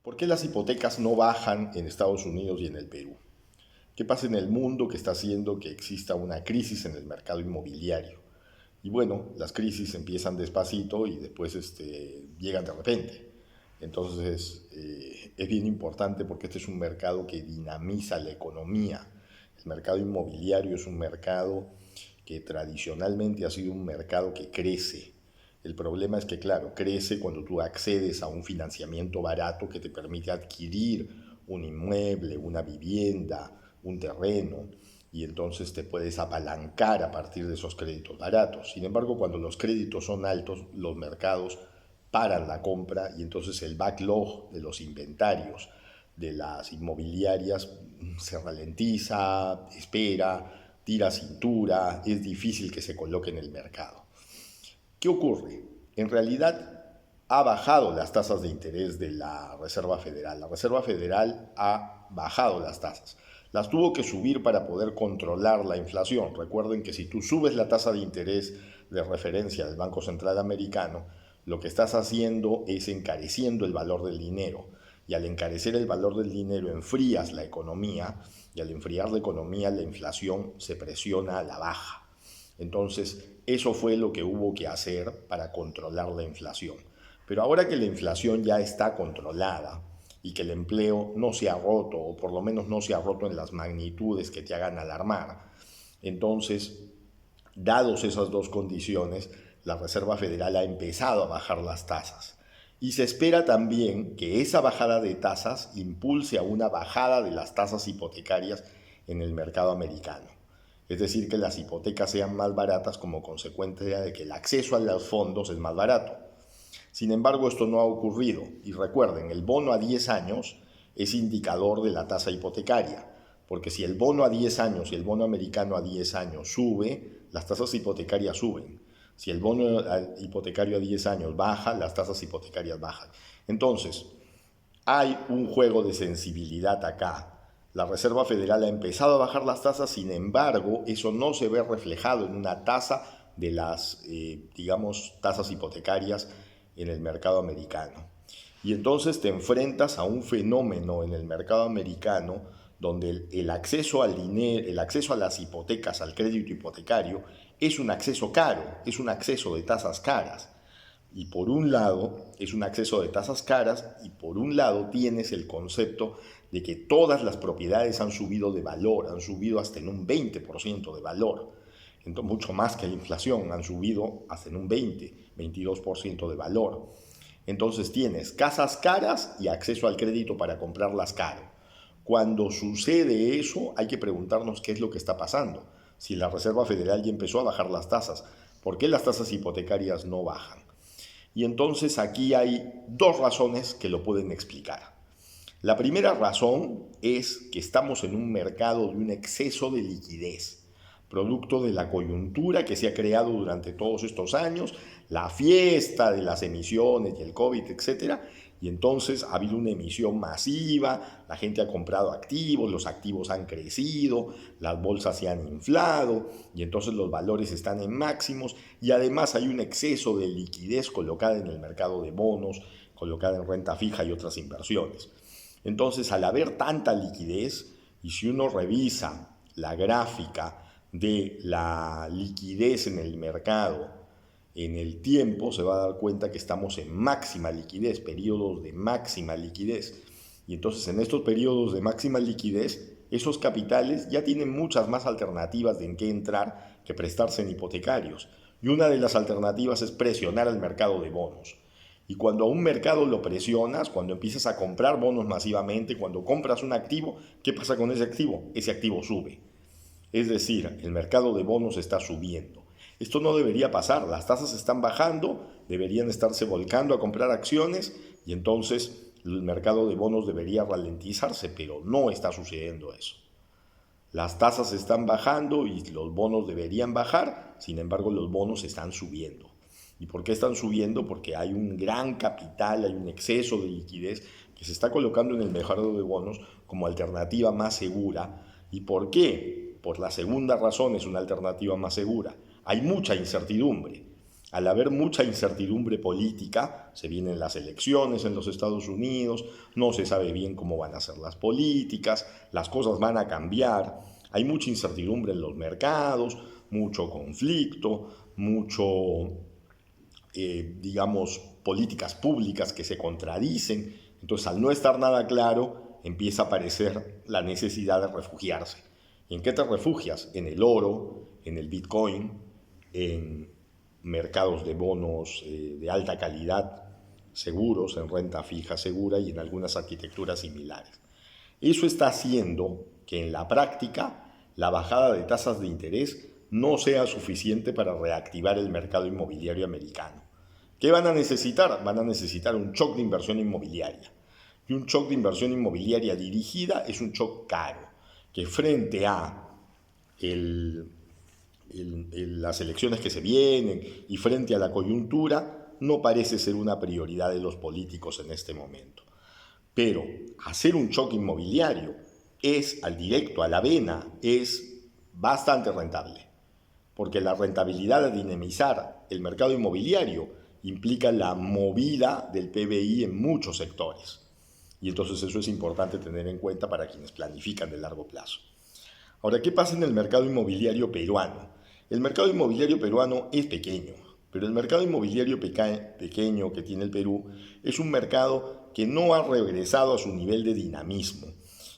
¿Por qué las hipotecas no bajan en Estados Unidos y en el Perú? ¿Qué pasa en el mundo que está haciendo que exista una crisis en el mercado inmobiliario? Y bueno, las crisis empiezan despacito y después llegan de repente. Entonces es bien importante porque este es un mercado que dinamiza la economía. El mercado inmobiliario es un mercado que tradicionalmente ha sido un mercado que crece. El problema es que, claro, crece cuando tú accedes a un financiamiento barato que te permite adquirir un inmueble, una vivienda, un terreno, y entonces te puedes apalancar a partir de esos créditos baratos. Sin embargo, cuando los créditos son altos, los mercados paran la compra y entonces el backlog de los inventarios de las inmobiliarias se ralentiza, espera, tira cintura, es difícil que se coloque en el mercado. ¿Qué ocurre? En realidad ha bajado las tasas de interés de la Reserva Federal. La Reserva Federal ha bajado las tasas. Las tuvo que subir para poder controlar la inflación. Recuerden que si tú subes la tasa de interés de referencia del Banco Central Americano, lo que estás haciendo es encareciendo el valor del dinero. Y al encarecer el valor del dinero enfrías la economía, y al enfriar la economía la inflación se presiona a la baja. Entonces, eso fue lo que hubo que hacer para controlar la inflación. Pero ahora que la inflación ya está controlada y que el empleo no se ha roto, o por lo menos no se ha roto en las magnitudes que te hagan alarmar, entonces, dados esas dos condiciones, la Reserva Federal ha empezado a bajar las tasas. Y se espera también que esa bajada de tasas impulse a una bajada de las tasas hipotecarias en el mercado americano. Es decir, que las hipotecas sean más baratas como consecuencia de que el acceso a los fondos es más barato. Sin embargo, esto no ha ocurrido. Y recuerden, el bono a 10 años es indicador de la tasa hipotecaria, porque si el bono a 10 años y el bono americano a 10 años sube, las tasas hipotecarias suben. Si el bono hipotecario a 10 años baja, las tasas hipotecarias bajan. Entonces, hay un juego de sensibilidad acá. La Reserva Federal ha empezado a bajar las tasas, sin embargo, eso no se ve reflejado en una tasa de las, tasas hipotecarias en el mercado americano. Y entonces te enfrentas a un fenómeno en el mercado americano donde el acceso al dinero, el acceso a las hipotecas, al crédito hipotecario, es un acceso caro, es un acceso de tasas caras. Y por un lado es un acceso de tasas caras y por un lado tienes el concepto de que todas las propiedades han subido de valor, han subido hasta en un 20% de valor. Entonces, mucho más que la inflación, han subido hasta en un 22% de valor. Entonces tienes casas caras y acceso al crédito para comprarlas caro. Cuando sucede eso, hay que preguntarnos qué es lo que está pasando. Si la Reserva Federal ya empezó a bajar las tasas, ¿por qué las tasas hipotecarias no bajan? Y entonces aquí hay dos razones que lo pueden explicar. La primera razón es que estamos en un mercado de un exceso de liquidez, producto de la coyuntura que se ha creado durante todos estos años, la fiesta de las emisiones y el COVID, etcétera, y entonces ha habido una emisión masiva, la gente ha comprado activos, los activos han crecido, las bolsas se han inflado y entonces los valores están en máximos y además hay un exceso de liquidez colocada en el mercado de bonos, colocada en renta fija y otras inversiones. Entonces, al haber tanta liquidez, y si uno revisa la gráfica de la liquidez en el mercado en el tiempo, se va a dar cuenta que estamos en máxima liquidez, periodos de máxima liquidez. Y entonces en estos periodos de máxima liquidez, esos capitales ya tienen muchas más alternativas de en qué entrar que prestarse en hipotecarios. Y una de las alternativas es presionar al mercado de bonos. Y cuando a un mercado lo presionas, cuando empiezas a comprar bonos masivamente, cuando compras un activo, ¿qué pasa con ese activo? Ese activo sube. Es decir, el mercado de bonos está subiendo. Esto no debería pasar, las tasas están bajando, deberían estarse volcando a comprar acciones y entonces el mercado de bonos debería ralentizarse, pero no está sucediendo eso. Las tasas están bajando y los bonos deberían bajar, sin embargo los bonos están subiendo. ¿Y por qué están subiendo? Porque hay un gran capital, hay un exceso de liquidez que se está colocando en el mercado de bonos como alternativa más segura. ¿Y por qué? Por la segunda razón es una alternativa más segura. Hay mucha incertidumbre. Al haber mucha incertidumbre política, se vienen las elecciones en los Estados Unidos, no se sabe bien cómo van a ser las políticas, las cosas van a cambiar, hay mucha incertidumbre en los mercados, mucho conflicto, digamos, políticas públicas que se contradicen. Entonces, al no estar nada claro, empieza a aparecer la necesidad de refugiarse. ¿Y en qué te refugias? En el oro, en el Bitcoin, en mercados de bonos de alta calidad, seguros, en renta fija segura y en algunas arquitecturas similares. Eso está haciendo que en la práctica la bajada de tasas de interés no sea suficiente para reactivar el mercado inmobiliario americano. ¿Qué van a necesitar? Van a necesitar un shock de inversión inmobiliaria. Y un shock de inversión inmobiliaria dirigida es un shock caro, que frente a las elecciones que se vienen y frente a la coyuntura, no parece ser una prioridad de los políticos en este momento. Pero hacer un shock inmobiliario es al directo, a la vena, es bastante rentable, porque la rentabilidad de dinamizar el mercado inmobiliario implica la movida del PBI en muchos sectores. Y entonces eso es importante tener en cuenta para quienes planifican de largo plazo. Ahora, ¿qué pasa en el mercado inmobiliario peruano? El mercado inmobiliario peruano es pequeño, pero el mercado inmobiliario pequeño que tiene el Perú es un mercado que no ha regresado a su nivel de dinamismo.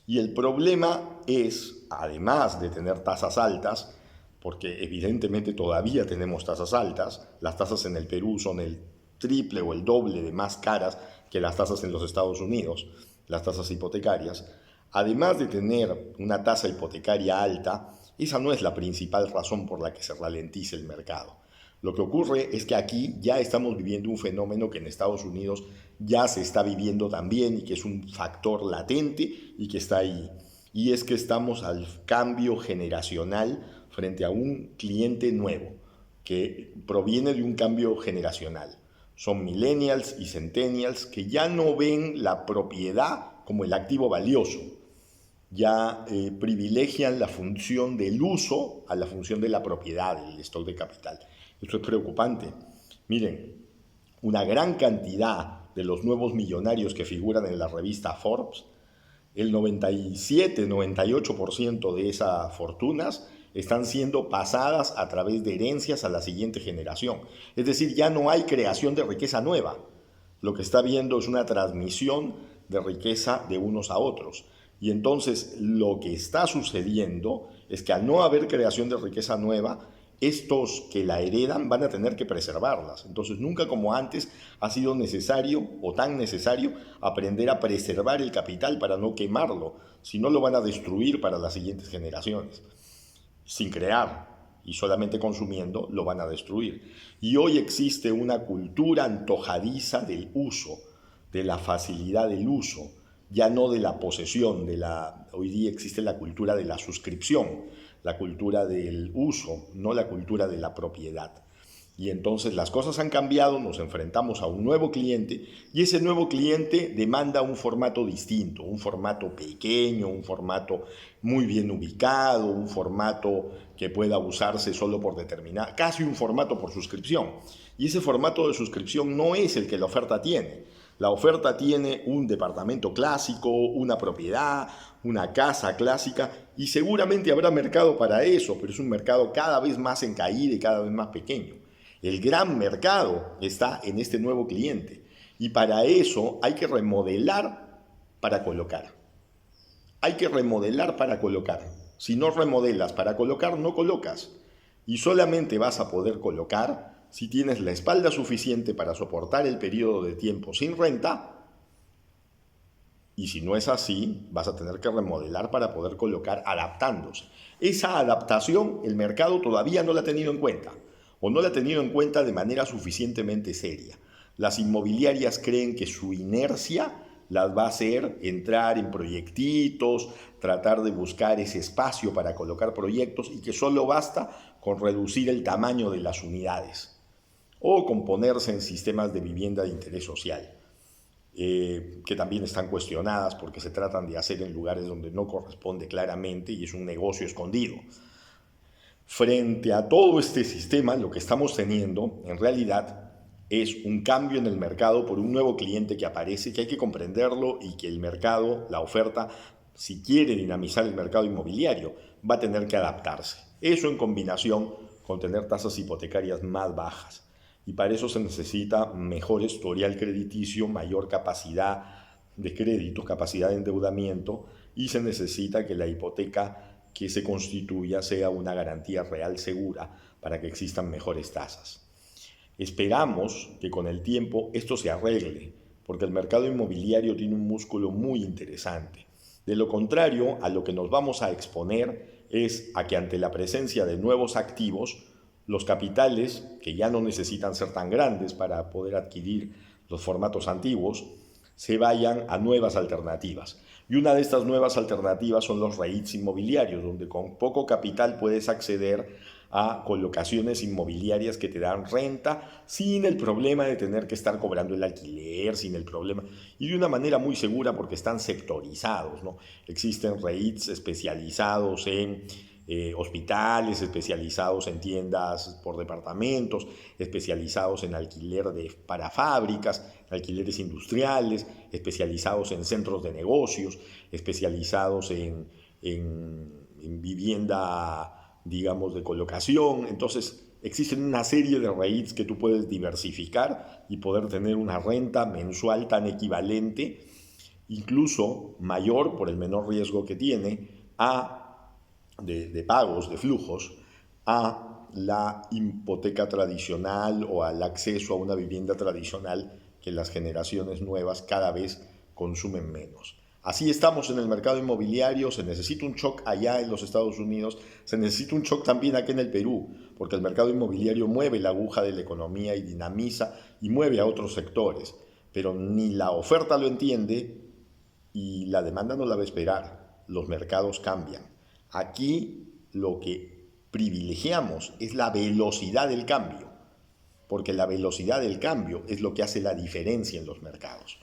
Y el problema es, además de tener tasas altas, porque evidentemente todavía tenemos tasas altas, las tasas en el Perú son el triple o el doble de más caras que las tasas en los Estados Unidos, las tasas hipotecarias. Además de tener una tasa hipotecaria alta, esa no es la principal razón por la que se ralentice el mercado. Lo que ocurre es que aquí ya estamos viviendo un fenómeno que en Estados Unidos ya se está viviendo también y que es un factor latente y que está ahí. Y es que estamos al cambio generacional frente a un cliente nuevo que proviene de un cambio generacional. Son millennials y centennials que ya no ven la propiedad como el activo valioso. Ya privilegian la función del uso a la función de la propiedad, el stock de capital. Esto es preocupante. Miren, una gran cantidad de los nuevos millonarios que figuran en la revista Forbes, el 97-98% de esas fortunas están siendo pasadas a través de herencias a la siguiente generación. Es decir, ya no hay creación de riqueza nueva. Lo que está viendo es una transmisión de riqueza de unos a otros. Y entonces lo que está sucediendo es que al no haber creación de riqueza nueva, estos que la heredan van a tener que preservarlas. Entonces nunca como antes ha sido necesario o tan necesario aprender a preservar el capital para no quemarlo, si no lo van a destruir para las siguientes generaciones. Sin crear y solamente consumiendo lo van a destruir. Y hoy existe una cultura antojadiza del uso, de la facilidad del uso, ya no de la posesión, hoy día existe la cultura de la suscripción, la cultura del uso, no la cultura de la propiedad. Y entonces las cosas han cambiado, nos enfrentamos a un nuevo cliente y ese nuevo cliente demanda un formato distinto, un formato pequeño, un formato muy bien ubicado, un formato que pueda usarse solo por determinar, casi un formato por suscripción. Y ese formato de suscripción no es el que la oferta tiene. La oferta tiene un departamento clásico, una propiedad, una casa clásica y seguramente habrá mercado para eso, pero es un mercado cada vez más en caída y cada vez más pequeño. El gran mercado está en este nuevo cliente y para eso hay que remodelar para colocar. Hay que remodelar para colocar. Si no remodelas para colocar, no colocas. Y solamente vas a poder colocar si tienes la espalda suficiente para soportar el periodo de tiempo sin renta. Y si no es así, vas a tener que remodelar para poder colocar adaptándose. Esa adaptación el mercado todavía no la ha tenido en cuenta o no la ha tenido en cuenta de manera suficientemente seria. Las inmobiliarias creen que su inercia las va a hacer entrar en proyectitos, tratar de buscar ese espacio para colocar proyectos y que solo basta con reducir el tamaño de las unidades o con ponerse en sistemas de vivienda de interés social, que también están cuestionadas porque se tratan de hacer en lugares donde no corresponde claramente y es un negocio escondido. Frente a todo este sistema, lo que estamos teniendo en realidad es un cambio en el mercado por un nuevo cliente que aparece, que hay que comprenderlo y que el mercado, la oferta, si quiere dinamizar el mercado inmobiliario, va a tener que adaptarse. Eso en combinación con tener tasas hipotecarias más bajas. Y para eso se necesita mejor historial crediticio, mayor capacidad de crédito, capacidad de endeudamiento, y se necesita que la hipoteca que se constituya sea una garantía real segura para que existan mejores tasas. Esperamos que con el tiempo esto se arregle, porque el mercado inmobiliario tiene un músculo muy interesante. De lo contrario, a lo que nos vamos a exponer es a que ante la presencia de nuevos activos, los capitales, que ya no necesitan ser tan grandes para poder adquirir los formatos antiguos, se vayan a nuevas alternativas. Y una de estas nuevas alternativas son los REITs inmobiliarios, donde con poco capital puedes acceder a colocaciones inmobiliarias que te dan renta sin el problema de tener que estar cobrando el alquiler, sin el problema, y de una manera muy segura porque están sectorizados, ¿no? Existen REITs especializados en hospitales, especializados en tiendas por departamentos, especializados en alquiler para fábricas, alquileres industriales, especializados en centros de negocios, especializados en vivienda, digamos, de colocación. Entonces, existen una serie de REITs que tú puedes diversificar y poder tener una renta mensual tan equivalente, incluso mayor por el menor riesgo que tiene, de pagos, de flujos, a la hipoteca tradicional o al acceso a una vivienda tradicional que las generaciones nuevas cada vez consumen menos. Así estamos en el mercado inmobiliario, se necesita un shock allá en los Estados Unidos, se necesita un shock también aquí en el Perú, porque el mercado inmobiliario mueve la aguja de la economía y dinamiza y mueve a otros sectores, pero ni la oferta lo entiende y la demanda no la va a esperar, los mercados cambian. Aquí lo que privilegiamos es la velocidad del cambio, porque la velocidad del cambio es lo que hace la diferencia en los mercados.